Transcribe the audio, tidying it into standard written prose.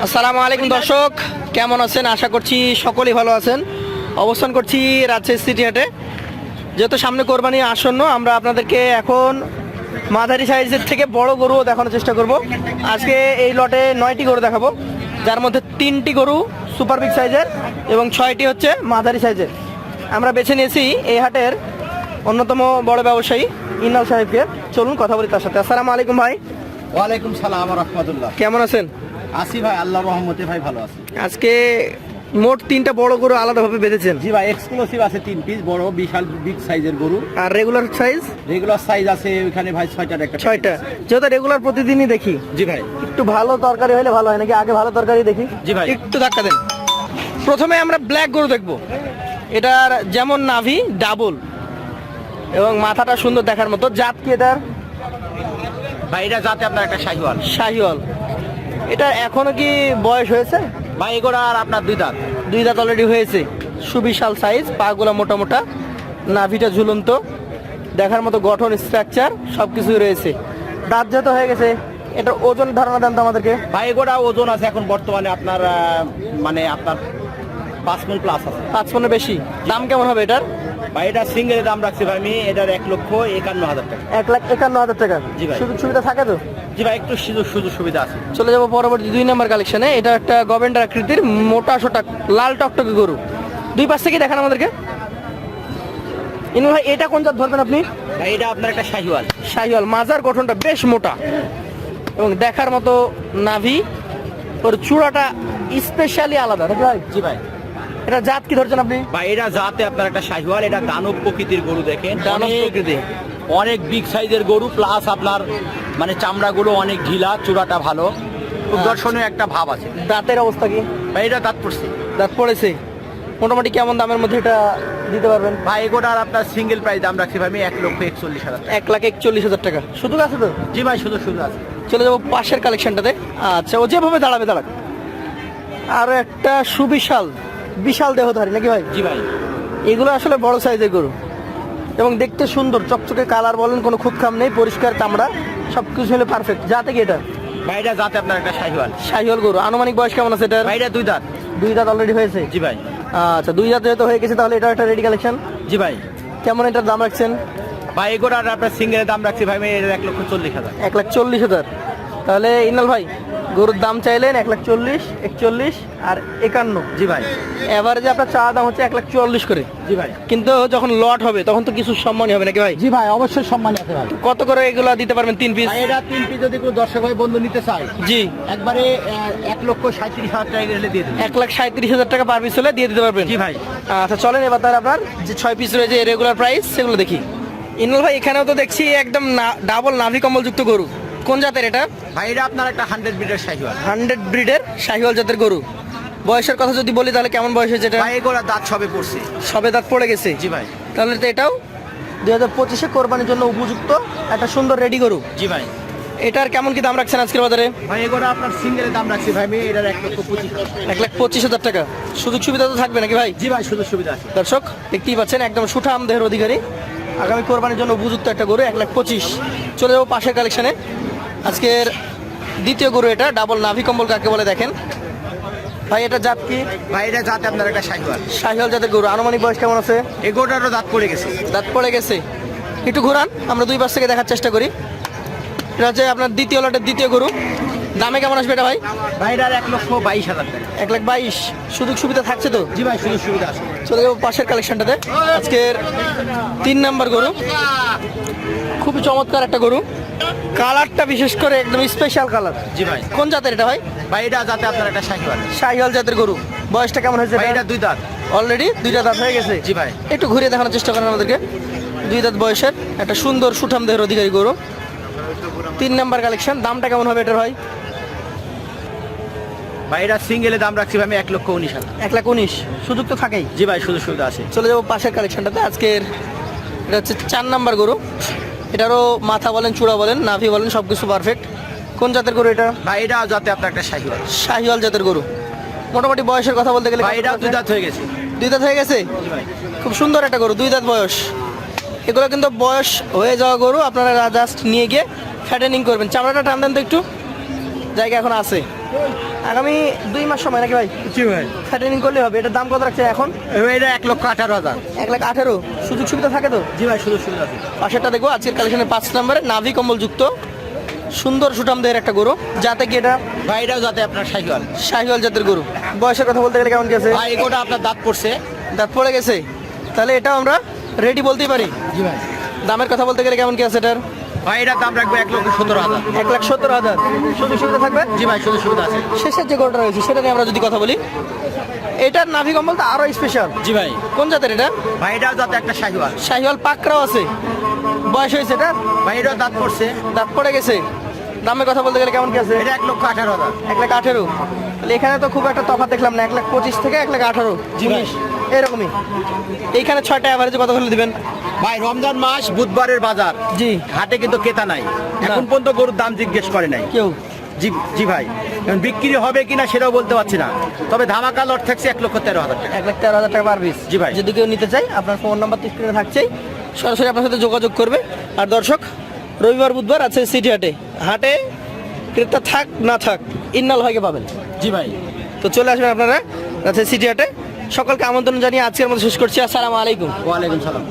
আসসালামু আলাইকুম দর্শক, কেমন আছেন? আশা করছি সকলেই ভালো আছেন। অবস্থান করছি রাজশাহী সিটি হাটে। যেহেতু সামনে কোরবানি আসন্ন, আমরা আপনাদেরকে এখন মাঝারি সাইজের থেকে বড় গরুও দেখানোর চেষ্টা করব। আজকে এই লটে 9টি গরু দেখাবো, যার মধ্যে 3টি গরু সুপার বিগ সাইজের এবং 6টি হচ্ছে মাঝারি সাইজের। আমরা বেছে নিয়েছি এই হাটের অন্যতম বড় ব্যবসায়ী ইনাল সাহেবকে। চলুন কথা বলি তার সাথে। আসসালামু আলাইকুম ভাই। ওয়ালাইকুম সালাম রহমতুল্লাহ। কেমন আছেন? আসি ভাই, আল্লাহর রহমতে ভাই ভালো আছি। আজকে মোট 3টা বড় গরু আলাদাভাবে বেঁধেছেন। জি ভাই, এক্সক্লুসিভ আছে 3 পিস বড় বিশাল বিগ সাইজের গরু। আর রেগুলার সাইজ? রেগুলার সাইজ আছে ওখানে ভাই 6টার একটা 6টা। যেহেতু রেগুলার প্রতিদিনই দেখি। জি ভাই, একটু ভালো তরকারি হলে ভালো হয় নাকি? আগে ভালো তরকারি দেখি। জি ভাই। একটু ধাক্কা দেন। প্রথমে আমরা ব্ল্যাক গরু দেখবো। এটার যেমন নাভি ডাবল এবং মাথাটা সুন্দর দেখার মতো। জাত কি এটার? ভাই এটা যাতে আপনার একটা শাহিওয়াল। শাহিওয়াল। এটা এখনো কি বয়স হয়েছে? ভাই এগুলো আর আপনার 2 দাঁত। 2 দাঁত অলরেডি হয়েছে। সুবিশাল সাইজ, পাগুলা মোটা মোটা, নাভিটা ঝুলন্ত, দেখার মতো গঠন, স্ট্রাকচার সব কিছুই রয়েছে। দাঁত যেহেতু হয়ে গেছে, এটার ওজন ধারণা দেন তো আমাদেরকে। ভাই এগুলো ওজন আছে এখন বর্তমানে আপনার মানে আপনার 5 মণ প্লাস আছে। 5 মণের বেশি। দাম কেমন হবে এটার? ভাই এটা সিঙ্গেলের দাম রাখছি ভাই আমি এটার 1,51,000 টাকা। 1,51,000 টাকা। জি ভাই। সুযোগ সুবিধা থাকে তো? জি ভাই, একটু সুযোগ সুবিধা আছে। চলে যাবো পরবর্তী 2 নম্বর কালেকশনে। এটা একটা গভেন্ডার আকৃতির মোটা সোটা লাল টকটকে গরু। 2 পাশ থেকে দেখান আমাদেরকে। ইনু ভাই, এটা কোন জাত ধরবেন আপনি? ভাই এটা আপনার একটা শাহিওয়াল। শাহিওয়াল। মাজার গঠনটা বেশ মোটা এবং দেখার মতো নাভি, ওর চূড়াটা স্পেশালি আলাদা নাকি ভাই? জি ভাই। এটা জাত কি ধরছেন আপনি? ভাই এটা যাতে আপনার একটা শাহিওয়াল। এটা দানব প্রকৃতির গরু, দেখেন দানব প্রকৃতি। অনেক বিগ সাইজের গরু, প্লাস আপনার মানে চামড়াগুলো অনেক ঢিলা, চূড়াটা ভালো, খুব দর্শনীয় একটা ভাব আছে। দাঁতের অবস্থা কি? ভাই এটা দাঁত পড়ছে। দাঁত পড়েছে। মোটামুটি কেমন দামের মধ্যে এটা দিতে পারবেন? ভাই এগোটার আপনার সিঙ্গেল প্রাইস দাম রাখছি ভাই আমি 1,41,000 টাকা। 1,41,000 টাকা। সুযোগ আছে তো? জি ভাই, শুধু আছে। চলে যাবো পাশের কালেকশনটাতে। আচ্ছা, ও যেভাবে দাঁড়াবে দাঁড়াক। আরো একটা সুবিশাল বিশাল দেহধারী নাকি ভাই? জি ভাই। এগুলো আসলে বড় সাইজের গরু এবং দেখতে সুন্দর, চকচকে কালার বলেন, কোনো খুঁত খাম নেই, পরিষ্কার চামড়া, সব কিছু হলে পারফেক্ট। যাতে কি এটা? ভাই এটা যাতে আপনার একটা শাহিওয়াল। শাহিওয়াল গরু। আনুমানিক বয়স কেমন আছে এটার? ভাই এটা 2 দাঁত। 2 দাঁত অলরেডি হয়েছে। জি ভাই। আচ্ছা, 2 দাঁত যেহেতু হয়ে গেছে, তাহলে এটা একটা রেডি কালেকশন। জি ভাই। কেমন এটার দাম রাখছেন? ভাই এগোটার আপনার সিঙ্গেলের দাম রাখছি ভাই আমি 1,40,000। 1,40,000। তাহলে ইনাল ভাই, গরুর দাম চাইলেন 1,40,000, 41 আর 51। জি ভাই। এভারেজে আপনার চা দাম হচ্ছে 1,44,000 করে। জি ভাই। কিন্তু যখন লট হবে তখন তো কিছু সম্মানই হবে নাকি ভাই? জি ভাই, অবশ্যই সম্মান আছে ভাই। কত করে এগুলো দিতে পারবেন 3 পিস? ভাই এটা 3 পিস যদি কোনো দর্শক ভাই বন্ধু নিতে চায়, জি, একবারে 1,37,000 টাকা গেলে দিয়ে দেবেন। 1,37,000 টাকা পার পিস হলে দিয়ে দিতে পারবেন। জি ভাই। আচ্ছা চলেন এবার তাহলে আপনার যে 6 পিস রয়েছে রেগুলার প্রাইস সেগুলো দেখি। ইনল ভাই, এখানেও তো দেখছি একদম ডাবল নাভি কম্বল যুক্ত গরু। কোন জাতের এটা? ভাই এটা আপনার একটা 100 ব্রিডের শাহিওয়াল। 100 ব্রিডের শাহিওয়াল জাতের গরু। বয়সের কথা যদি বলি তাহলে কেমন বয়স হয়েছে এটা? ভাই এগুলো দাঁত সবে পড়ছে। সবে দাঁত পড়ে গেছে। জি ভাই। তাহলে তো এটাও 2025-এ কোরবানির জন্য উপযুক্ত একটা সুন্দর রেডি গরু। জি ভাই। এটার কেমন কি দাম রাখছেন আজকের বাজারে? ভাই এগুলো আপনার সিঙ্গেলের দাম রাখছি ভাই আমি এটার 1,25,000। 1,25,000 টাকা। সুযোগ সুবিধা তো থাকবে নাকি ভাই? জি ভাই, সুবিধা আছে। দর্শক দেখতেই পাচ্ছেন, একদম সুঠাম দেহের অধিকারী, আগামী কোরবানির জন্য উপযুক্ত একটা গরু। 1,25,000। চলে যাবো পাশের কালেকশনে। আজকের দ্বিতীয় গরু এটা, ডাবল নাভি কম্বল কাকে বলে দেখেন ভাই। এটা জাত কি? ভাই এটা যাতে আপনার একটা শাহিওয়াল। শাহিওয়াল জাতের গরু। আনুমানিক বয়স কেমন আছে? এগোটারও দাঁত পড়ে গেছে। দাঁত পড়ে গেছে। একটু ঘোরান, আমরা 2 পাশ থেকে দেখার চেষ্টা করি। এটা হচ্ছে আপনার দ্বিতীয় লটের দ্বিতীয় গরু। দামে কেমন আসবে এটা ভাই? ভাই এটার 1,22,000 টাকা। 1,22,000। সুযোগ সুবিধা থাকছে তো? জি ভাই, সুবিধা আছে। চলে যাবো পাশের কালেকশনটাতে। আজকের 3 নাম্বার গরু। খুবই চমৎকার একটা গরু, কালারটা বিশেষ করে একদম স্পেশাল কালার। জি ভাই। কোন জাতের এটা ভাই? ভাই এটা যাতে আপনার একটা শাহিওয়াল। শাহিওয়াল জাতের গরু। বয়সটা কেমন হয়েছে? ভাই এটা 2 দাঁত। অলরেডি 2টা দাঁত হয়ে গেছে। জি ভাই। একটু ঘুরিয়ে দেখানোর চেষ্টা করেন আমাদেরকে। 2 দাঁত বয়সের একটা সুন্দর সুঠাম দেহের অধিকারী গরু। 3 নাম্বার কালেকশন। দামটা কেমন হবে এটার ভাই? ভাই এটা সিঙ্গেলের দাম রাখছি ভাই আমি 1,19,000। 1,19,000। সুযোগ তো থাকেই। জি ভাই, সুবিধা আছে। চলে যাবো পাশের কালেকশনটাতে। আজকের এটা হচ্ছে 4 নাম্বার গরু। এটারও মাথা বলেন, চূড়া বলেন, নাভি বলেন, সব কিছু পারফেক্ট। কোন জাতের গরু এটা? ভাই এটা যাতে আপনার একটা শাহিওয়াল। শাহিওয়াল জাতের গরু। মোটামুটি বয়সের কথা বলতে গেলে ভাই এটা 2 দাঁত হয়ে গেছে। 2 দাঁত হয়ে গেছে। জি ভাই। খুব সুন্দর একটা গরু, 2 দাঁত বয়স। এগুলো কিন্তু বয়স হয়ে যাওয়া গরু, আপনারা জাস্ট নিয়ে গিয়ে ফ্যাটেনিং করবেন। চামড়াটা টান দেন তো একটু, জায়গা এখন আছে। আগামী 2 মাস সময় নাকি ভাই? জি ভাই, ট্রেনিং করলে হবে। এটার দাম কত রাখছে এখন? এটা 1,18,000। 1,18,000। সুযোগ সুবিধা থাকে তো? জি ভাই, শুধু সুবিধা আছে। পাশেরটা দেখবো আজকের কালেকশনে 5 নম্বরে নাভি কম্বল যুক্ত সুন্দর সুঠামদের একটা গরু, যাতে কি এটা ভাই এটাও যাতে আপনার সাইকেল। শাহিওয়াল জাতের গরু। বয়সের কথা বলতে গেলে কেমন কি আছে? ভাই এগোটা আপনার দাঁত পড়ছে। দাঁত পড়ে গেছে, তাহলে এটাও আমরা রেডি বলতেই পারি। জি ভাই। দামের কথা বলতে গেলে কেমন কি আছে এটার? ভাই এটার দাম রাখবো 1,17,000। 1,17,000। সুযোগ সুবিধা থাকবে? জি ভাই, শুধু সুবিধা আছে। শেষের যে গরুটা রয়েছে সেটা নিয়ে আমরা যদি কথা বলি, এটার নাভি কম্বল তো আরো স্পেশাল। জি ভাই। কোন জাতের এটা? ভাই এটাও যাতে একটা সাইকেল। শাহিওয়াল পাকরাও আছে। বয়স হয়েছে এটা? ভাই এটাও দাঁত পড়ছে। দাঁত পড়ে গেছে। দামের কথা বলতে গেলে কেমন কি আছে? এটা 1,18,000। 1,18,000। তাহলে এখানে তো খুব একটা তফাৎ দেখলাম না, 1,25,000 থেকে 1,18,000। জি ভাই। এরকমই। এইখানে 6টা অ্যাভারেজে কত হলে দিবেন? ভাই রমজান মাস, বুধবারের বাজার, জি। হাটে কিন্তু ক্রেতা নাই, এখন পর্যন্ত গরুর দাম জিজ্ঞেস করে নাই কেউ? জি জি ভাই। এখন বিক্রি হবে কিনা সেটাও বলতে পারছি না, তবে ধামাকা লট থাকছে 1,13,000 টাকা। 1,13,000 টাকা পার পিস। জি ভাই। যদি কেউ নিতে চাই, আপনার ফোন নাম্বার তো স্ক্রিনে থাকছেই, সরাসরি আপনার সাথে যোগাযোগ করবে। আর দর্শক, রবিবার বুধবার আছে সিটি হাটে। হাটে ক্রেতা থাক না থাক, ইন্নাল ভাইকে পাবেন। জি ভাই। তো চলে আসবেন আপনারা আছে সিটি হাটে। সকলকে আমন্ত্রণ জানিয়ে আজকের মতো শেষ করছি। আসসালামু আলাইকুম। ওয়ালাইকুম সালাম।